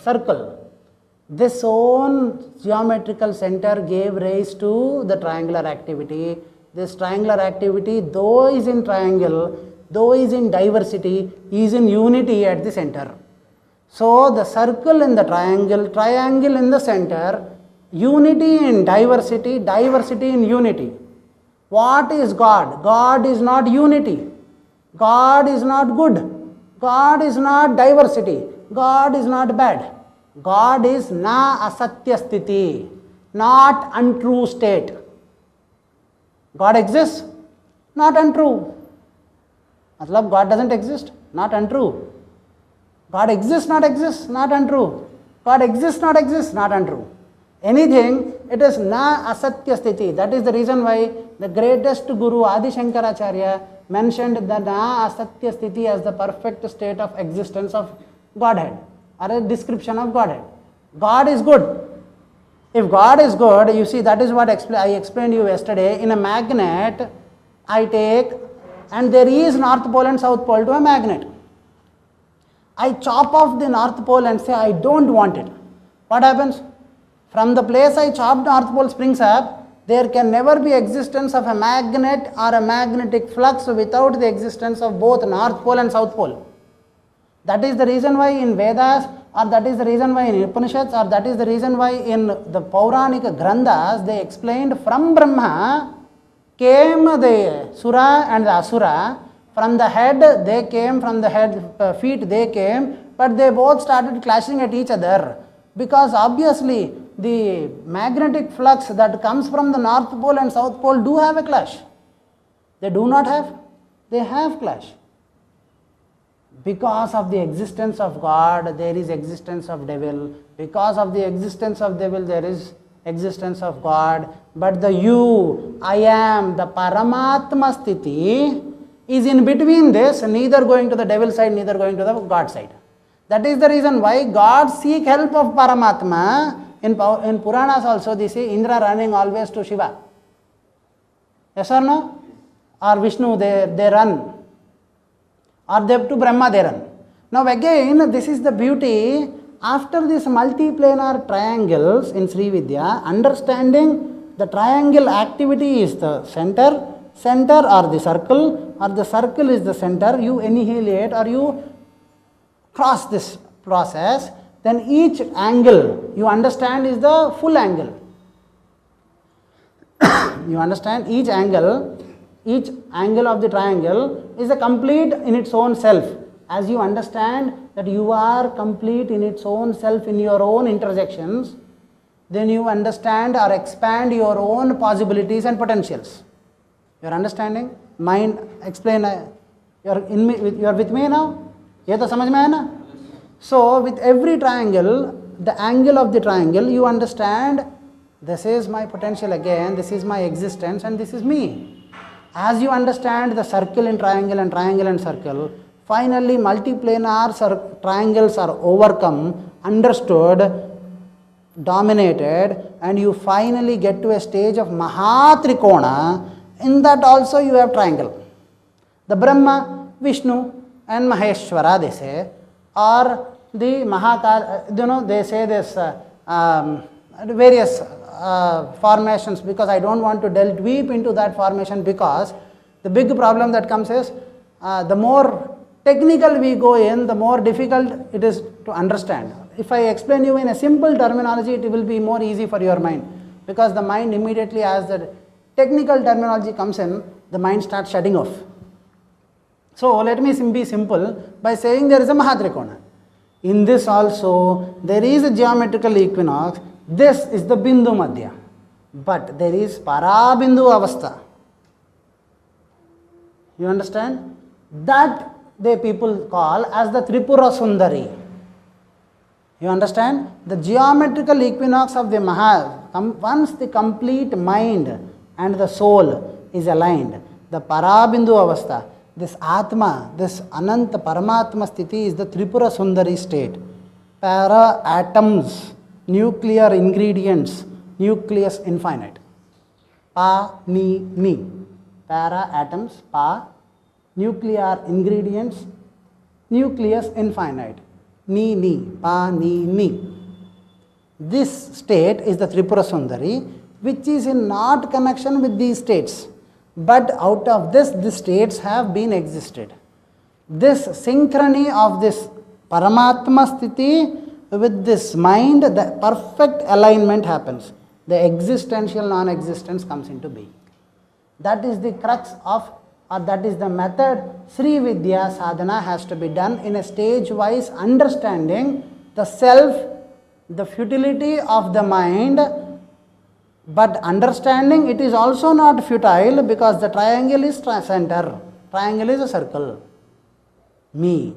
circle. This own geometrical center gave rise to the triangular activity. This triangular activity, though is in triangle, though is in diversity, is in unity at the center. So the circle in the triangle, triangle in the center, unity in diversity, diversity in unity. What is God? God is not unity. God is not good. God is not diversity. God is not bad. God is na asatya sthiti, not untrue state. God exists, not untrue. Matlab God doesn't exist, not untrue. God exists, not untrue. God exists, not untrue. Anything, it is na asatya sthiti. That is the reason why the greatest Guru Adi Shankaracharya mentioned the na asatya sthiti as the perfect state of existence of Godhead, or a description of Godhead. God is good. If God is good, you see, that is what I explained you yesterday. In a magnet, I take, and there is North Pole and South Pole to a magnet. I chop off the North Pole and say I don't want it. What happens? From the place I chopped, North Pole springs up. There can never be existence of a magnet or a magnetic flux without the existence of both North Pole and South Pole. That is the reason why in Vedas, or that is the reason why in Upanishads, or that is the reason why in the Pauranika Granthas, they explained from Brahma came the Sura and the Asura. From the head they came, from the head feet they came, but they both started clashing at each other, because obviously the magnetic flux that comes from the North Pole and South Pole do have a clash. They do not have, they have clash. Because of the existence of God, there is existence of devil. Because of the existence of devil, there is existence of God. But the you, I am, the Paramatma Sthiti is in between this, neither going to the devil side, neither going to the God side. That is the reason why God seek help of Paramatma. In Puranas also they say Indra running always to Shiva. Yes or no? Or Vishnu, they run. Or to Brahma they run. Now again, this is the beauty. After these multiplanar triangles in Sri Vidya, understanding the triangle activity is the center or the circle is the center. You annihilate or you cross this process, then each angle you understand is the full angle. You understand each angle of the triangle is a complete in its own self. As you understand that you are complete in its own self in your own intersections, then you understand or expand your own possibilities and potentials. You are understanding? Mind, explain. You are with me now? Ye to samajh mein hai na? So with every triangle, the angle of the triangle, you understand this is my potential again, this is my existence, and this is me. As you understand the circle in triangle and triangle and circle, finally multiplanar triangles are overcome, understood, dominated, and you finally get to a stage of Mahatrikona. In that also you have triangle. The Brahma, Vishnu and Maheshwara they say, or the Mahakal, they say this various formations, because I don't want to delve deep into that formation, because the big problem that comes is the more technical we go in, the more difficult it is to understand. If I explain you in a simple terminology, it will be more easy for your mind, because the mind immediately, as the technical terminology comes in, the mind starts shutting off. So let me be simple by saying there is a Mahatrikona. In this also, there is a geometrical equinox. This is the Bindu Madhya. But there is Parabindu Avastha. You understand? That they people call as the Tripura Sundari. You understand? The geometrical equinox of the once the complete mind and the soul is aligned, the Parabindu Avastha, this Atma, this Ananta Paramatma Sthiti is the Tripura Sundari state. Para atoms, nuclear ingredients, nucleus infinite. Pa, ni. Para atoms, pa, nuclear ingredients, nucleus infinite. ni ni, pa ni ni. This state is the Tripura Sundari, which is in not connection with these states. But out of this, the states have been existed. This synchrony of this Paramatma Sthiti with this mind, the perfect alignment happens. The existential non-existence comes into being. That is the crux of, or that is the method Sri Vidya sadhana has to be done in a stage-wise understanding the self, the futility of the mind, but understanding it is also not futile because the triangle is center, triangle is a circle, me.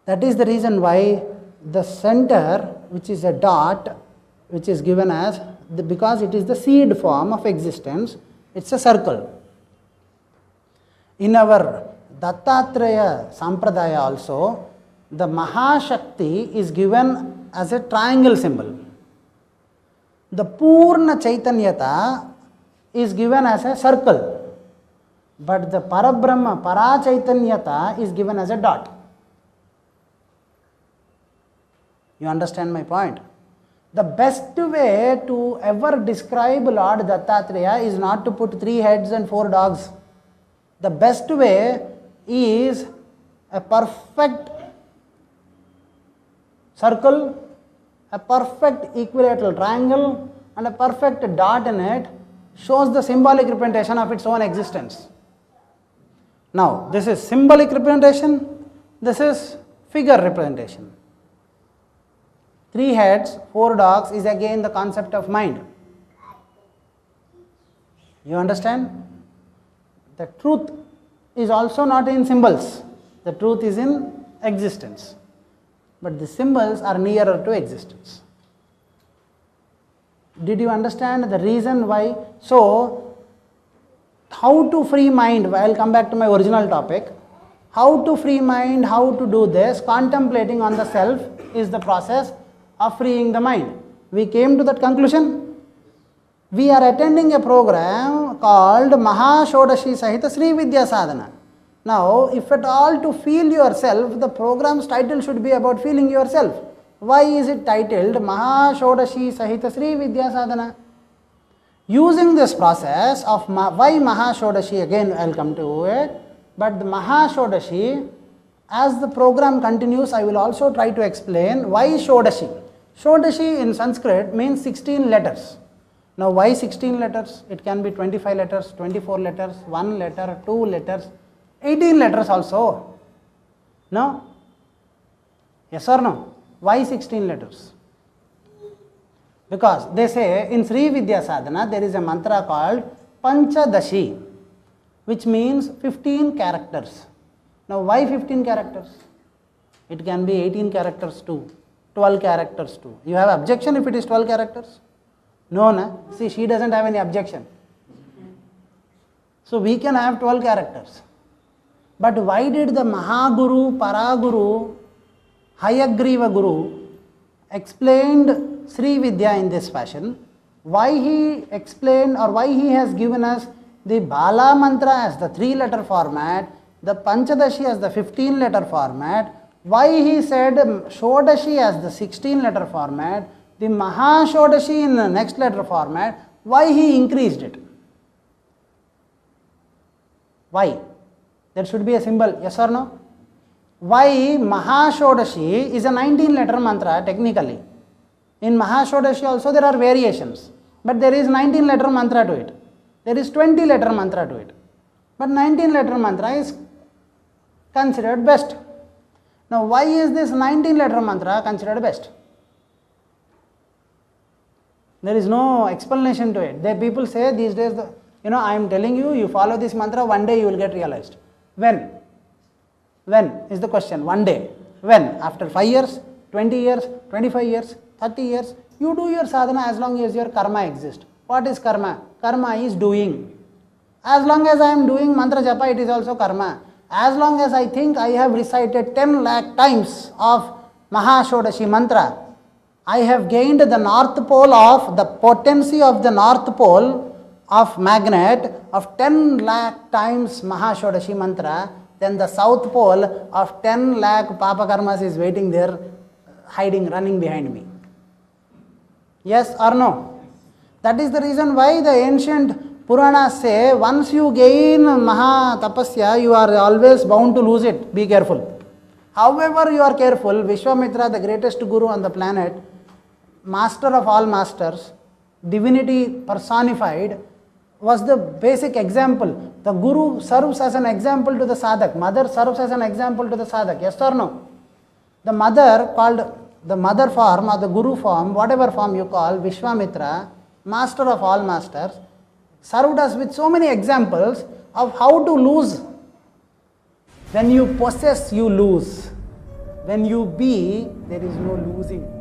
That is the reason why the center, which is a dot, which is given as, because it is the seed form of existence, it's a circle. In our Dattatreya Sampradaya also, the Mahashakti is given as a triangle symbol. The Purna Chaitanyata is given as a circle, but the Parabrahma, Parachaitanyata is given as a dot. You understand my point? The best way to ever describe Lord Dattatreya is not to put 3 heads and 4 dogs. The best way is a perfect circle, a perfect equilateral triangle, and a perfect dot in it shows the symbolic representation of its own existence. Now, this is symbolic representation, this is figure representation. 3 heads, 4 dogs is again the concept of mind. You understand? The truth is also not in symbols. The truth is in existence. But the symbols are nearer to existence. Did you understand the reason why? So, how to free mind? I will come back to my original topic. How to free mind, how to do this, contemplating on the self is the process of freeing the mind. We came to that conclusion. We are attending a program called Mahashodashi Sahita Sri Vidya Sadhana. Now, if at all to feel yourself, the program's title should be about feeling yourself. Why is it titled Mahashodashi Sahita Sri Vidya Sadhana? Using this process of why Mahashodashi, again I will come to it, but the Mahashodashi, as the program continues, I will also try to explain why Shodashi. Shodashi in Sanskrit means 16 letters. Now, why 16 letters? It can be 25 letters, 24 letters, 1 letter, 2 letters, 18 letters also. No? Yes or no? Why 16 letters? Because they say in Sri Vidya Sadhana there is a mantra called Panchadashi, which means 15 characters. Now, why 15 characters? It can be 18 characters too, 12 characters too. You have objection if it is 12 characters? No, na? See, she doesn't have any objection. So, we can have 12 characters. But why did the Mahaguru, Paraguru, Hayagriva Guru explained Sri Vidya in this fashion? Why he explained or why he has given us the Bala mantra as the 3-letter format, the Panchadashi as the 15-letter format, why he said Shodashi as the 16-letter format, the Mahashodashi in the next letter format, why he increased it? Why? There should be a symbol, yes or no? Why Mahashodashi is a 19-letter mantra technically? In Mahashodashi also there are variations, but there is 19-letter mantra to it. There is 20-letter mantra to it. But 19-letter mantra is considered best. Now, why is this 19-letter mantra considered best? There is no explanation to it. People say these days, I am telling you, you follow this mantra, one day you will get realized. When? When is the question? One day. When? After 5 years, 20 years, 25 years, 30 years. You do your sadhana as long as your karma exists. What is karma? Karma is doing. As long as I am doing mantra japa, it is also karma. As long as I think I have recited 10 lakh times of Mahashodashi mantra, I have gained the north pole of the potency of the north pole of magnet of 10 lakh times Mahashodashi mantra. then the south pole of 10 lakh papa karmas is waiting there, hiding, running behind me. Yes or no? That is the reason why the ancient Puranas say, once you gain Maha Tapasya, you are always bound to lose it. Be careful. However you are careful, Vishwamitra, the greatest guru on the planet, master of all masters, divinity personified, was the basic example. The guru serves as an example to the sadhak. Mother serves as an example to the sadhak. Yes or no? The mother, called the mother form or the guru form, whatever form you call, Vishwamitra, master of all masters, served us with so many examples of how to lose. When you possess, you lose. When you be, there is no losing.